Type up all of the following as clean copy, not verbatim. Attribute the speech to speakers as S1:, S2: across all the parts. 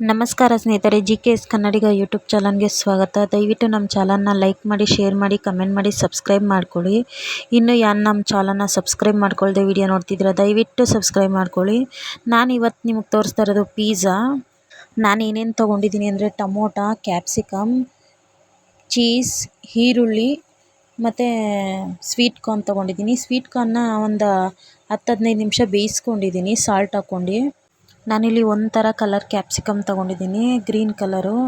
S1: ನಮಸ್ಕಾರ ಸ್ನೇಹಿತರೆ, GKS ಕನ್ನಡಿಗ YouTube ಚಾನಲ್ಗೆ ಸ್ವಾಗತ. ದಯವಿಟ್ಟು ನಮ್ಮ ಚಾನಲ್ನ ಲೈಕ್ ಮಾಡಿ, ಶೇರ್ ಮಾಡಿ, ಕಮೆಂಟ್ ಮಾಡಿ, ಸಬ್ಸ್ಕ್ರೈಬ್ ಮಾಡ್ಕೊಳ್ಳಿ. ಇನ್ನು ಯಾರು ನಮ್ಮ ಚಾನಲ್ನ ಸಬ್ಸ್ಕ್ರೈಬ್ ಮಾಡ್ಕೊಳ್ಳದೆ ವಿಡಿಯೋ ನೋಡ್ತಿದ್ದೀರಾ, ದಯವಿಟ್ಟು ಸಬ್ಸ್ಕ್ರೈಬ್ ಮಾಡ್ಕೊಳ್ಳಿ. ನಾನು ಇವತ್ತು ನಿಮಗೆ ತೋರಿಸ್ತಾ ಇರೋದು ಪಿಜ್ಜಾ. ನಾನು ಏನೇನು ತೊಗೊಂಡಿದ್ದೀನಿ ಅಂದರೆ ಟೊಮೊಟೊ, ಕ್ಯಾಪ್ಸಿಕಮ್, ಚೀಸ್, ಈರುಳ್ಳಿ ಮತ್ತು ಸ್ವೀಟ್ ಕಾರ್ನ್ ತೊಗೊಂಡಿದ್ದೀನಿ. ಸ್ವೀಟ್ ಕಾರ್ನ್ನ ಒಂದು 10-15 ನಿಮಿಷ ಬೇಯಿಸ್ಕೊಂಡಿದ್ದೀನಿ ಸಾಲ್ಟ್ ಹಾಕ್ಕೊಂಡು. ನಾನಿಲ್ಲಿ ಒಂಥರ ಕಲರ್ ಕ್ಯಾಪ್ಸಿಕಮ್ ತೊಗೊಂಡಿದ್ದೀನಿ, ಗ್ರೀನ್ ಕಲರು,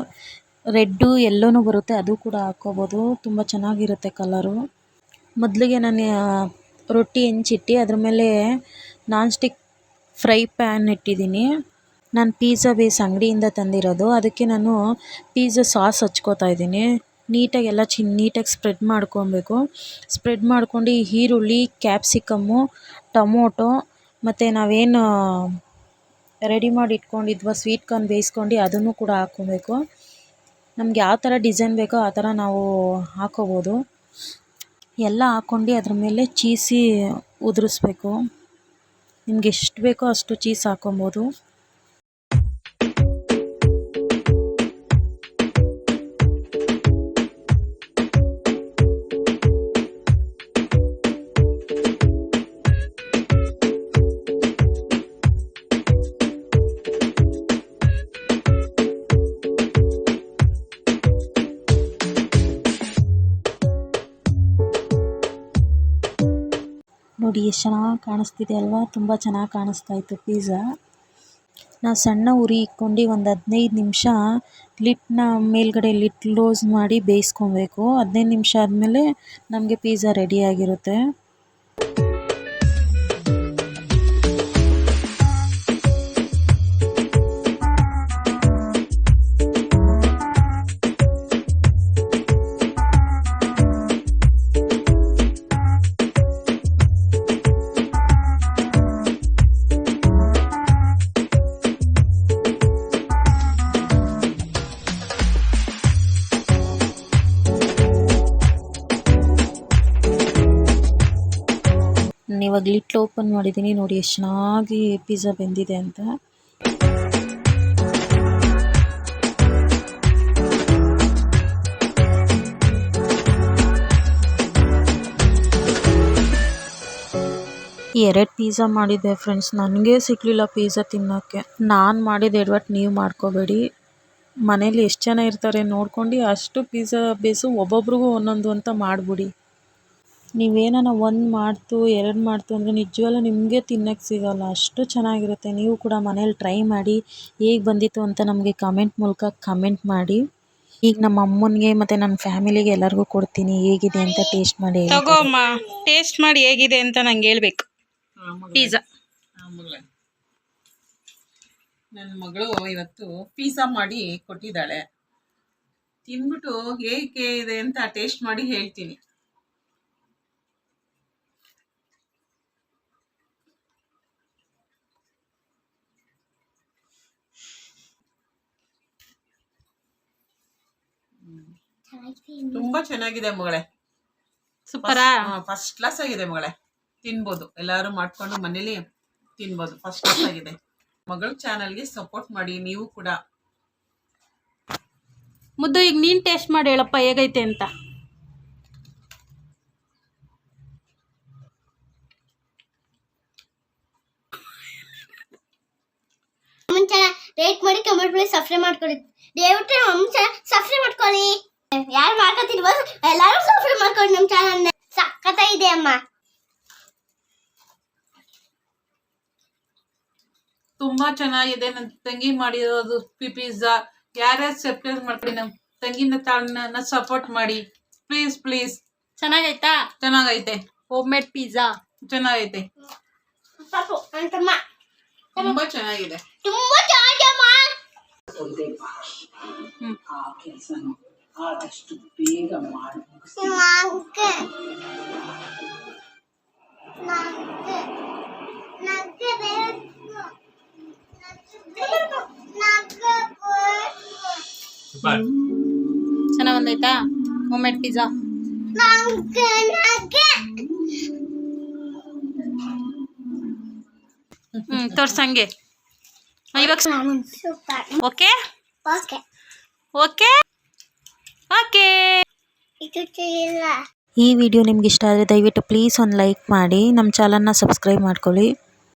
S1: ರೆಡ್ಡು ಎಲ್ಲನೂ ಬರುತ್ತೆ, ಅದು ಕೂಡ ಹಾಕ್ಕೋಬೋದು, ತುಂಬ ಚೆನ್ನಾಗಿರುತ್ತೆ ಕಲರು. ಮೊದಲಿಗೆ ನಾನು ರೊಟ್ಟಿ ಹೆಂಚಿಟ್ಟು ಅದ್ರ ಮೇಲೆ ನಾನ್ ಸ್ಟಿಕ್ ಫ್ರೈ ಪ್ಯಾನ್ ಇಟ್ಟಿದ್ದೀನಿ. ನಾನು ಪಿಜ್ಜಾ ಬೇಸ್ ಅಂಗಡಿಯಿಂದ ತಂದಿರೋದು, ಅದಕ್ಕೆ ನಾನು ಪಿಜ್ಜಾ ಸಾಸ್ ಹಚ್ಕೋತಾ ಇದ್ದೀನಿ. ನೀಟಾಗಿ ಎಲ್ಲ ನೀಟಾಗಿ ಸ್ಪ್ರೆಡ್ ಮಾಡ್ಕೊಬೇಕು. ಸ್ಪ್ರೆಡ್ ಮಾಡ್ಕೊಂಡು ಈರುಳ್ಳಿ, ಕ್ಯಾಪ್ಸಿಕಮ್ಮು, ಟೊಮೊಟೊ ಮತ್ತು ನಾವೇನು ರೆಡಿ ಮಾಡಿ ಇಟ್ಕೊಂಡಿದ್ವ ಸ್ವೀಟ್ ಕಾರ್ನ್ ಬೇಯಿಸ್ಕೊಂಡು ಅದನ್ನು ಕೂಡ ಹಾಕ್ಕೋಬೇಕು. ನಮ್ಗೆ ಯಾವ ಥರ ಡಿಸೈನ್ ಬೇಕೋ ಆ ಥರ ನಾವು ಹಾಕ್ಕೋಬೋದು. ಎಲ್ಲ ಹಾಕ್ಕೊಂಡು ಅದ್ರ ಮೇಲೆ ಚೀಸಿ ಉದುರಿಸ್ಬೇಕು. ನಿಮ್ಗೆ ಎಷ್ಟು ಬೇಕೋ ಅಷ್ಟು ಚೀಸ್ ಹಾಕ್ಕೊಬೋದು. ನೋಡಿ ಎಷ್ಟು ಚೆನ್ನಾಗಿ ಕಾಣಿಸ್ತಿದೆ ಅಲ್ವಾ, ತುಂಬ ಚೆನ್ನಾಗಿ ಕಾಣಿಸ್ತಾ ಇತ್ತು ಪಿಜ್ಜಾ. ನಾವು ಸಣ್ಣ ಉರಿ ಇಟ್ಕೊಂಡು ಒಂದು 15 ನಿಮಿಷ ಲಿಡ್ನ ಮೇಲ್ಗಡೆ ಲಿಡ್ ಕ್ಲೋಸ್ ಮಾಡಿ ಬೇಯಿಸ್ಕೊಬೇಕು. 15 ನಿಮಿಷ ಆದಮೇಲೆ ನಮಗೆ ಪಿಜ್ಜಾ ರೆಡಿಯಾಗಿರುತ್ತೆ. ಇವಾಗ ಲಿಡ್ ಓಪನ್ ಮಾಡಿದ್ದೀನಿ, ನೋಡಿ ಎಷ್ಟು ಚೆನ್ನಾಗಿ ಪಿಜ್ಜಾ ಬೆಂದಿದೆ ಅಂತ. ಎರಡು ಪಿಜ್ಜಾ ಮಾಡಿದ್ದೆ ಫ್ರೆಂಡ್ಸ್, ನನಗೆ ಸಿಗಲಿಲ್ಲ ಪಿಜ್ಜಾ ತಿನ್ನೋಕ್ಕೆ. ನಾನು ಮಾಡಿದ ಎಡವಟ್ಟು ನೀವು ಮಾಡ್ಕೋಬೇಡಿ. ಮನೇಲಿ ಎಷ್ಟು ಜನ ಇರ್ತಾರೆ ನೋಡ್ಕೊಂಡು ಅಷ್ಟು ಪಿಜ್ಜಾ ಬೇಸು ಒಬ್ಬೊಬ್ರಿಗೂ ಒಂದೊಂದು ಅಂತ ಮಾಡಿಬಿಡಿ. ನೀವೇನಾನ 1 ಮಾಡ್ತು 2 ಮಾಡ್ತು ಅಂದರೆ ನಿಜವಾಗ್ಲೂ ನಿಮಗೆ ತಿನ್ನೋಕ್ಕೆ ಸಿಗೋಲ್ಲ, ಅಷ್ಟು ಚೆನ್ನಾಗಿರುತ್ತೆ. ನೀವು ಕೂಡ ಮನೇಲಿ ಟ್ರೈ ಮಾಡಿ, ಹೇಗೆ ಬಂದಿತ್ತು ಅಂತ ನಮಗೆ ಕಮೆಂಟ್ ಮೂಲಕ ಕಮೆಂಟ್ ಮಾಡಿ. ಈಗ ನಮ್ಮ ಅಮ್ಮನಿಗೆ ಮತ್ತು ನನ್ನ ಫ್ಯಾಮಿಲಿಗೆ ಎಲ್ಲರಿಗೂ ಕೊಡ್ತೀನಿ, ಹೇಗಿದೆ ಅಂತ ಟೇಸ್ಟ್ ಮಾಡಿ.
S2: ತಗೋಮ್ಮ, ಟೇಸ್ಟ್ ಮಾಡಿ ಹೇಗಿದೆ ಅಂತ ನಂಗೆ ಹೇಳ್ಬೇಕು. ಪಿಜ್ಜಾ
S3: ನನ್ನ ಮಗಳು ಇವತ್ತು ಪಿಜ್ಜಾ ಮಾಡಿ ಕೊಟ್ಟಿದ್ದಾಳೆ. ತಿಂದ್ಬಿಟ್ಟು ಹೇಗೆ ಇದೆ ಅಂತ ಟೇಸ್ಟ್ ಮಾಡಿ ಹೇಳ್ತೀನಿ. ತುಂಬಾ ಚೆನ್ನಾಗಿದೆ ಮಗಳೇ,
S2: ಸೂಪರಾ,
S3: ಫಸ್ಟ್ ಕ್ಲಾಸ್ ಆಗಿದೆ ಮಗಳೇ. ತಿನ್ಬೋದು, ಎಲ್ಲರೂ ಮಾಡ್ಕೊಂಡು ಮನೇಲಿ ತಿನ್ಬೋದು, ಫಸ್ಟ್ ಕ್ಲಾಸ್ ಆಗಿದೆ. ಮಗಳ ಚಾನಲ್ಗೆ ಸಪೋರ್ಟ್ ಮಾಡಿ ನೀವು ಕೂಡ.
S2: ಮುದ್ದು ಈಗ ನೀನು ಟೇಸ್ಟ್ ಮಾಡಿ ಹೇಳಪ್ಪ ಹೇಗೈತೆ ಅಂತ.
S4: ರೇಟ್ ಮಾಡಿ ಕಮೆಂಟ್ ಮಾಡಿ ಸಬ್ಸ್ಕ್ರೈಬ್ ಮಾಡ್ಕೊಳ್ಳಿ. ದಯವಿಟ್ಟು ನಮ್ಮ ಸಬ್ಸ್ಕ್ರೈಬ್ ಮಾಡ್ಕೊಳ್ಳಿ. ಯಾರು ಮಾಡ್ಕೊತಿರ್ಬೋದು ಎಲ್ಲರೂ ಸಬ್ಸ್ಕ್ರೈಬ್ ಮಾಡ್ಕೊಳ್ಳಿ. ನಮ್ಮ ಚಾನಲ್ ಸಕ್ಕತ್ತಾಗಿದೆ ಅಮ್ಮ,
S3: ತುಂಬಾ ಚೆನ್ನಾಗಿದೆ. ನನ್ನ ತಂಗಿ ಮಾಡಿರೋದು ಪಿಜ್ಜಾ. ಯಾರ್ಯಾರು ಸಬ್ಸ್ಕ್ರೈಬ್ ಮಾಡ್ಕೊಳ್ಳಿ, ನಮ್ಮ ತಂಗಿನ ತಾಳನ್ನ ಸಪೋರ್ಟ್ ಮಾಡಿ ಪ್ಲೀಸ್ ಪ್ಲೀಸ್.
S2: ಚೆನ್ನಾಗೈತಾ?
S3: ಚೆನ್ನಾಗೈತೆ.
S2: ಹೋಮ್ ಮೇಡ್ ಪಿಜ್ಜಾ
S3: ಚೆನ್ನಾಗೈತೆ,
S4: ಪಾಪು ಅಂತಮ್ಮ
S3: ತುಂಬಾ ಚೆನ್ನಾಗಿದೆ.
S4: ತುಂಬಾ ಚೆನ್ನಾಗಿದೆ ಅಮ್ಮ.
S5: ಆ ಕೆಲಸನು ಆದಷ್ಟು ಬೇಗ ಮಾಡಿ ಮುಗಿಸಿ.
S2: ಚೆನ್ನಾಗಿ ಬಂದೈತಾ ಹೋಮ್ ಮೇಡ್ ಪಿಜ್ಜಾ? ತೋರ್ಸಂಗೆ ಇವಾಗ
S4: super.
S2: Okay
S4: okay.
S2: Okay okay.
S4: ಇದು ಇಲ್ಲ.
S1: ಈ ವಿಡಿಯೋ ನಿಮ್ಗೆ ಇಷ್ಟ ಆದರೆ ದಯವಿಟ್ಟು ಪ್ಲೀಸ್ ಒಂದು ಲೈಕ್ ಮಾಡಿ, ನಮ್ಮ ಚಾನಲ್ನ ಸಬ್ಸ್ಕ್ರೈಬ್ ಮಾಡ್ಕೊಳ್ಳಿ.